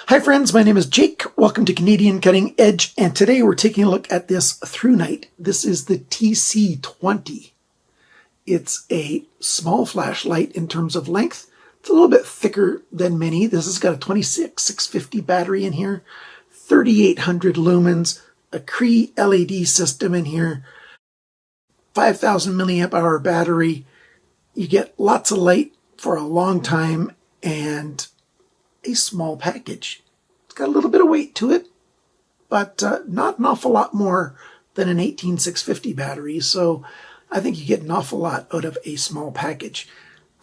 Hi friends, my name is Jake. Welcome to Canadian Cutting Edge, and today we're taking a look at this ThruNite. This is the TC20. It's a small flashlight in terms of length. It's a little bit thicker than many. This has got a 26650 battery in here, 3800 lumens, a Cree LED system in here, 5000 milliamp hour battery. You get lots of light for a long time and a small package. It's got a little bit of weight to it, but not an awful lot more than an 18650 battery, so I think you get an awful lot out of a small package.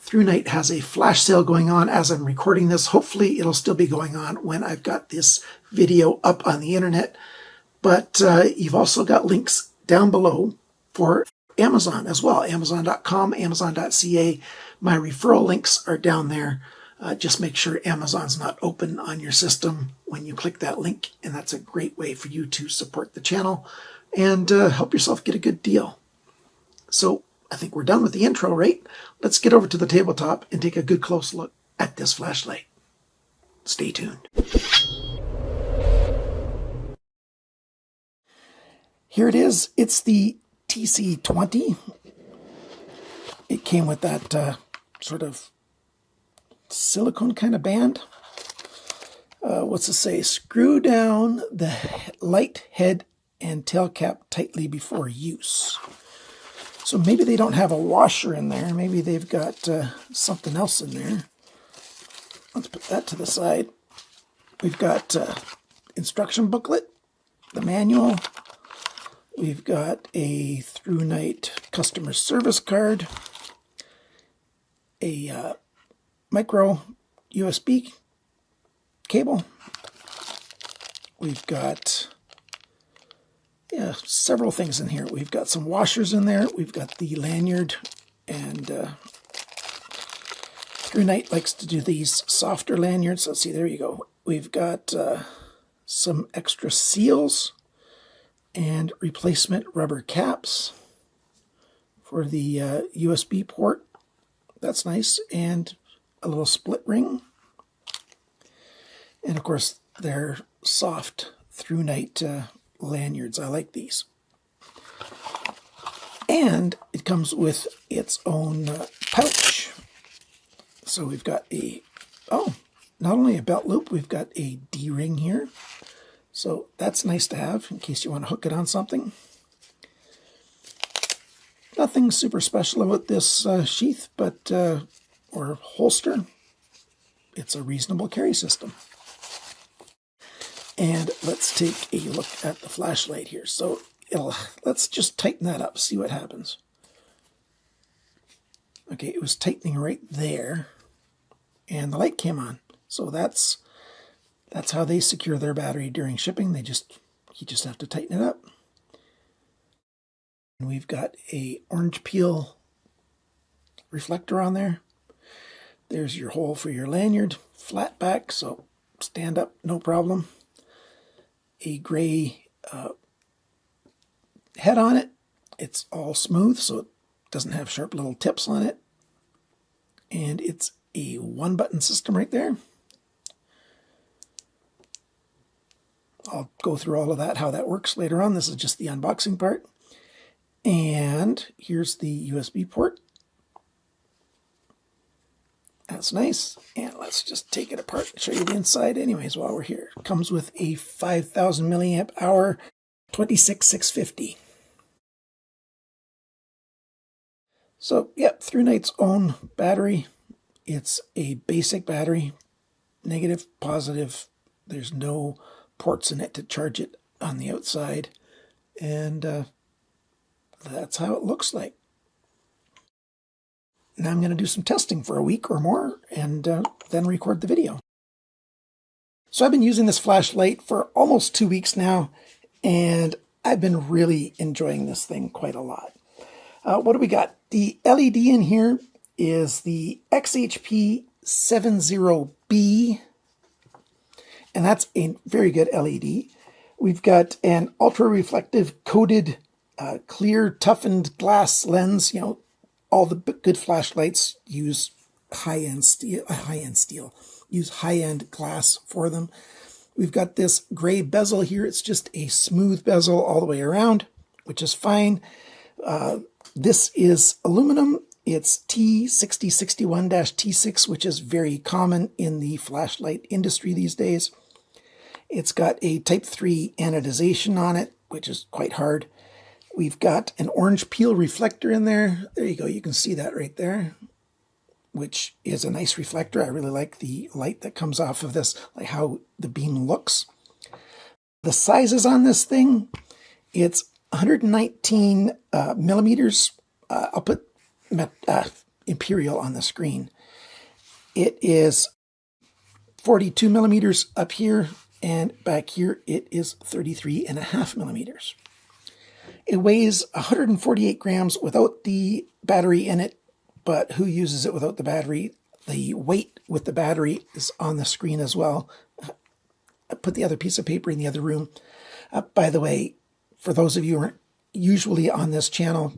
ThruNite has a flash sale going on as I'm recording this. Hopefully it'll still be going on when I've got this video up on the internet, but you've also got links down below for Amazon as well. Amazon.com, Amazon.ca. My referral links are down there. Just make sure Amazon's not open on your system when you click that link, and that's a great way for you to support the channel and help yourself get a good deal. So I think we're done with the intro, right? Let's get over to the tabletop and take a good close look at this flashlight. Stay tuned. Here it is. It's the TC20. It came with that sort of silicone kind of band. What's it say? Screw down the light head and tail cap tightly before use. So maybe they don't have a washer in there. Maybe they've got something else in there. Let's put that to the side. We've got instruction booklet, the manual. We've got a ThruNite customer service card, a micro USB cable. We've got several things in here. We've got some washers in there. We've got the lanyard, and ThruNite likes to do these softer lanyards. Let's see, there you go. We've got some extra seals and replacement rubber caps for the USB port. That's nice. And a little split ring. And of course, they're soft ThruNite lanyards. I like these. And it comes with its own pouch. So we've got not only a belt loop, we've got a D-ring here. So that's nice to have in case you want to hook it on something. Nothing super special about this sheath, but or holster. It's a reasonable carry system. And let's take a look at the flashlight here. So let's just tighten that up, see what happens. Okay, it was tightening right there, and the light came on. So that's how they secure their battery during shipping. You just have to tighten it up. And we've got a orange peel reflector on there. There's your hole for your lanyard, flat back, so stand up, no problem. A gray head on it. It's all smooth, so it doesn't have sharp little tips on it. And it's a one-button system right there. I'll go through all of that, how that works later on. This is just the unboxing part. And here's the USB port. That's nice. And let's just take it apart and show you the inside anyways while we're here. It comes with a 5000 milliamp hour 26650. So, yep, ThruNite's own battery. It's a basic battery, negative, positive. There's no ports in it to charge it on the outside. And that's how it looks like. Now I'm going to do some testing for a week or more and then record the video. So I've been using this flashlight for almost 2 weeks now, and I've been really enjoying this thing quite a lot. What do we got? The LED in here is the XHP70B, and that's a very good LED. We've got an ultra-reflective coated clear toughened glass lens. All the good flashlights use high-end steel. use high-end glass for them. We've got this gray bezel here. It's just a smooth bezel all the way around, which is fine. This is aluminum. It's T6061-T6, which is very common in the flashlight industry these days. It's got a Type 3 anodization on it, which is quite hard. We've got an orange peel reflector in there. There you go. You can see that right there, which is a nice reflector. I really like the light that comes off of this, like how the beam looks. The sizes on this thing, it's 119 millimeters. I'll put imperial on the screen. It is 42 millimeters up here, and back here it is 33.5 millimeters. It weighs 148 grams without the battery in it, but who uses it without the battery? The weight with the battery is on the screen as well. I put the other piece of paper in the other room. By the way, for those of you who aren't usually on this channel,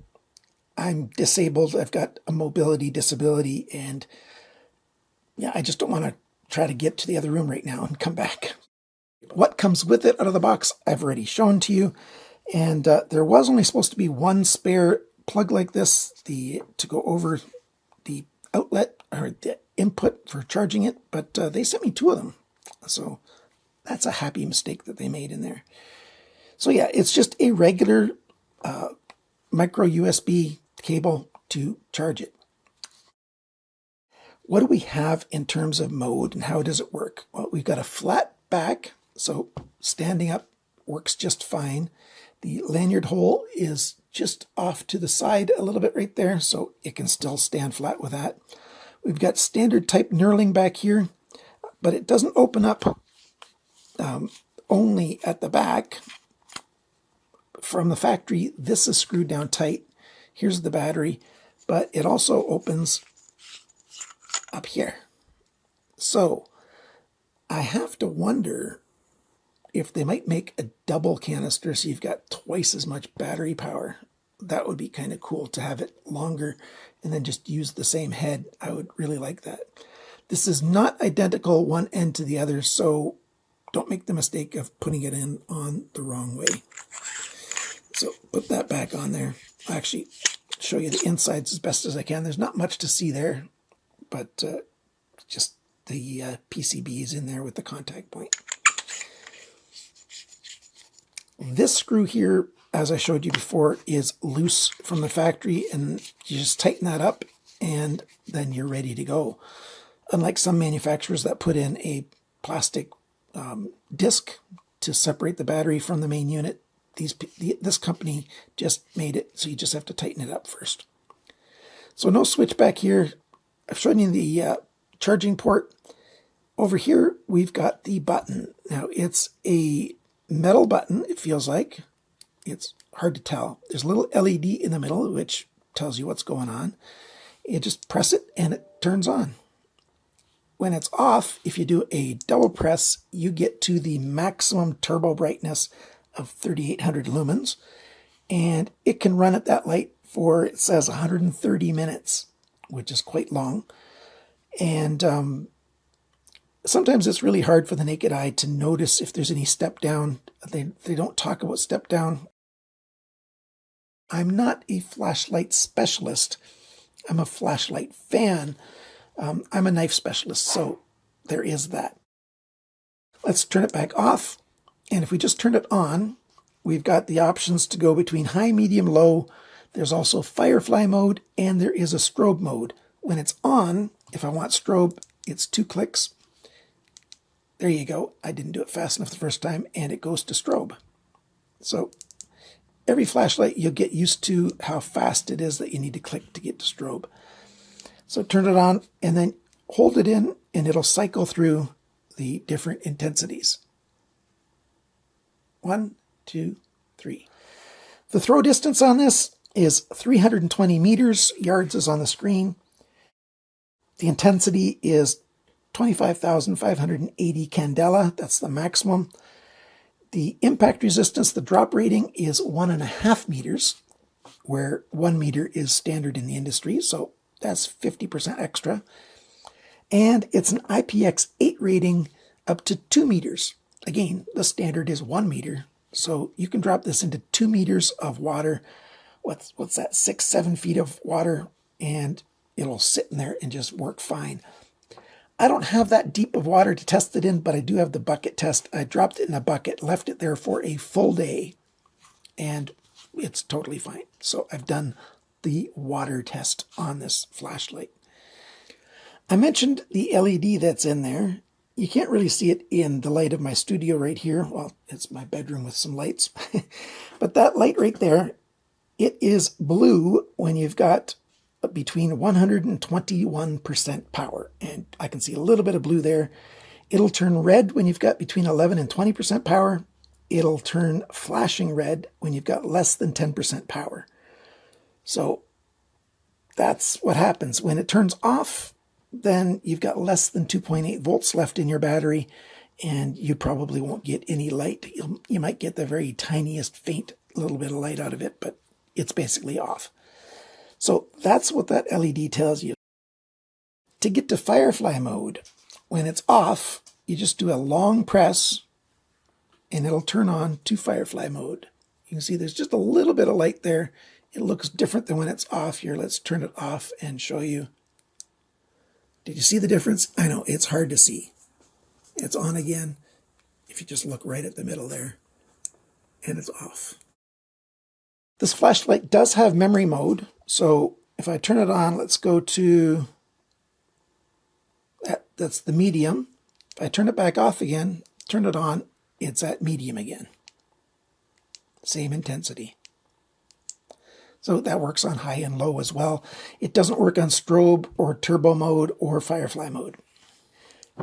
I'm disabled. I've got a mobility disability, and yeah, I just don't want to try to get to the other room right now and come back. What comes with it out of the box, I've already shown to you. And there was only supposed to be one spare plug like this to go over the outlet or the input for charging it, but they sent me two of them. So that's a happy mistake that they made in there. So yeah, it's just a regular micro USB cable to charge it. What do we have in terms of mode and how does it work? Well, we've got a flat back, so standing up works just fine. The lanyard hole is just off to the side a little bit right there, so it can still stand flat with that. We've got standard type knurling back here, but it doesn't open up only at the back. From the factory, this is screwed down tight. Here's the battery, but it also opens up here. So I have to wonder if they might make a double canister so you've got twice as much battery power. That would be kind of cool to have it longer and then just use the same head. I would really like that. This is not identical one end to the other, so don't make the mistake of putting it in on the wrong way. So put that back on there. I'll actually show you the insides as best as I can. There's not much to see there, but just the PCB is in there with the contact point. This screw here, as I showed you before, is loose from the factory, and you just tighten that up and then you're ready to go. Unlike some manufacturers that put in a plastic disc to separate the battery from the main unit, this company just made it so you just have to tighten it up first. So no switch back here. I've shown you the charging port. Over here we've got the button. Now it's a metal button, it feels like. It's hard to tell. There's a little LED in the middle which tells you what's going on. You just press it and it turns on. When it's off, if you do a double press, you get to the maximum turbo brightness of 3800 lumens, and it can run at that light for, it says, 130 minutes, which is quite long. And sometimes it's really hard for the naked eye to notice if there's any step down. They don't talk about step down. I'm not a flashlight specialist. I'm a flashlight fan. I'm a knife specialist, so there is that. Let's turn it back off. And if we just turn it on, we've got the options to go between high, medium, low. There's also firefly mode, and there is a strobe mode. When it's on, if I want strobe, it's 2 clicks. There you go. I didn't do it fast enough the first time, and it goes to strobe. So every flashlight, you'll get used to how fast it is that you need to click to get to strobe. So turn it on, and then hold it in, and it'll cycle through the different intensities. 1, 2, 3. The throw distance on this is 320 meters. Yards is on the screen. The intensity is 25,580 candela. That's the maximum. The impact resistance, the drop rating, is 1.5 meters, where 1 meter is standard in the industry. So that's 50% extra. And it's an IPX8 rating up to 2 meters. Again, the standard is 1 meter. So you can drop this into 2 meters of water. What's that, 6-7 feet of water, and it'll sit in there and just work fine. I don't have that deep of water to test it in, but I do have the bucket test. I dropped it in a bucket, left it there for a full day, and it's totally fine. So I've done the water test on this flashlight. I mentioned the LED that's in there. You can't really see it in the light of my studio right here. Well, it's my bedroom with some lights. But that light right there, it is blue when you've got between 100 and 21% power. And I can see a little bit of blue there. It'll turn red when you've got between 11 and 20% power. It'll turn flashing red when you've got less than 10% power. So that's what happens. When it turns off, then you've got less than 2.8 volts left in your battery, and you probably won't get any light. You might get the very tiniest, faint little bit of light out of it, but it's basically off. So that's what that LED tells you. To get to firefly mode, when it's off, you just do a long press, and it'll turn on to firefly mode. You can see there's just a little bit of light there. It looks different than when it's off. Here, let's turn it off and show you. Did you see the difference? I know, it's hard to see. It's on again. If you just look right at the middle there, and it's off. This flashlight does have memory mode. So if I turn it on, let's go to, that's the medium. If I turn it back off again, turn it on, it's at medium again. Same intensity. So that works on high and low as well. It doesn't work on strobe or turbo mode or firefly mode.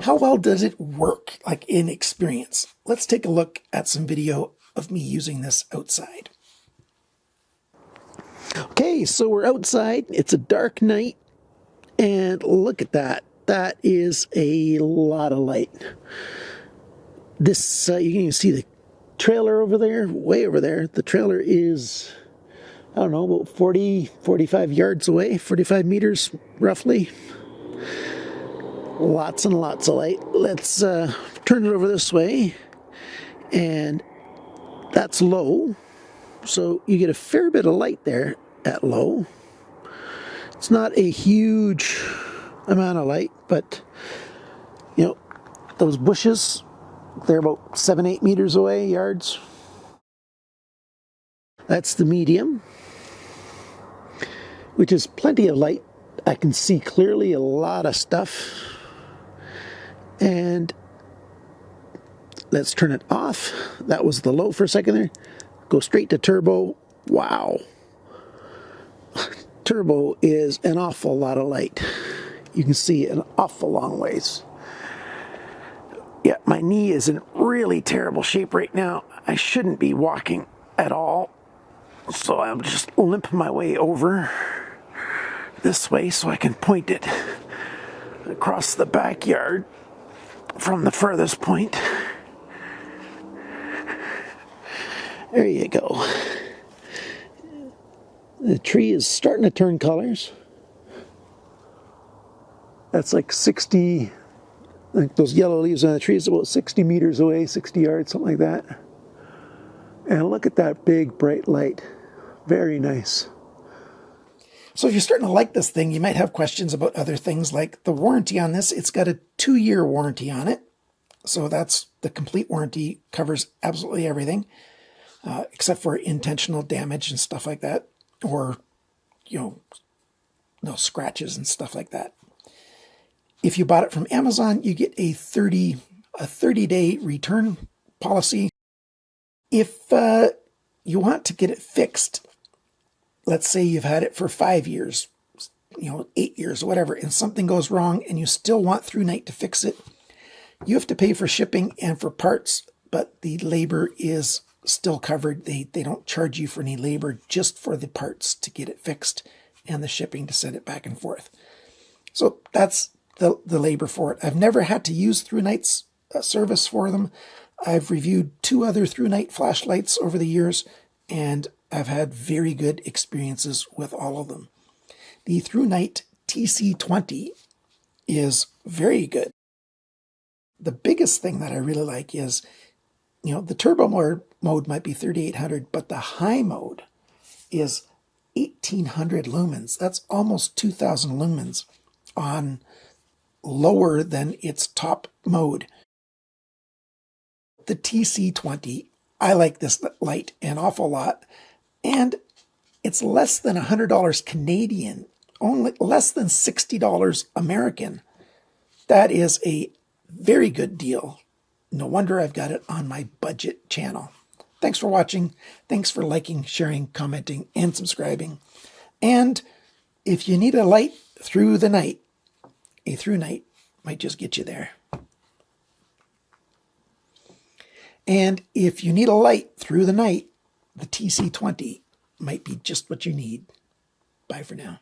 How well does it work, like in experience? Let's take a look at some video of me using this outside. Okay, so we're outside. It's a dark night, and look at that. That is a lot of light. This, you can even see the trailer over there, way over there. The trailer is, I don't know, about 45 yards away, 45 meters roughly. Lots and lots of light. Let's turn it over this way, and that's low. So you get a fair bit of light there at low. It's not a huge amount of light, but you know, those bushes, they're about 7-8 meters away, yards. That's the medium, which is plenty of light. I can see clearly a lot of stuff. And let's turn it off. That was the low for a second there. Go straight to turbo. Wow. Turbo is an awful lot of light. You can see an awful long ways. Yeah, my knee is in really terrible shape right now. I shouldn't be walking at all. So I'll just limp my way over this way so I can point it across the backyard from the furthest point. There you go. The tree is starting to turn colors. That's like 60, like those yellow leaves on the tree is about 60 meters away, 60 yards, something like that. And look at that big bright light. Very nice. So if you're starting to like this thing, you might have questions about other things like the warranty on this. It's got a 2-year warranty on it. So that's the complete warranty, covers absolutely everything, except for intentional damage and stuff like that, or, you know, no scratches and stuff like that. If you bought it from Amazon, you get a 30-day return policy. If you want to get it fixed, let's say you've had it for 5 years, 8 years, whatever, and something goes wrong and you still want ThruNite to fix it, you have to pay for shipping and for parts, but the labor is still covered. They don't charge you for any labor, just for the parts to get it fixed and the shipping to send it back and forth. So that's the labor for it. I've never had to use ThruNite's service for them. I've reviewed 2 other ThruNite flashlights over the years, and I've had very good experiences with all of them. The ThruNite TC20 is very good. The biggest thing that I really like is, the turbo mode might be 3800, but the high mode is 1800 lumens. That's almost 2000 lumens on lower than its top mode. The TC20, I like this light an awful lot, and it's less than $100 Canadian, only less than $60 American. That is a very good deal. No wonder I've got it on my budget channel. Thanks for watching. Thanks for liking, sharing, commenting, and subscribing. And if you need a light through the night, a ThruNite might just get you there. And if you need a light through the night, the TC20 might be just what you need. Bye for now.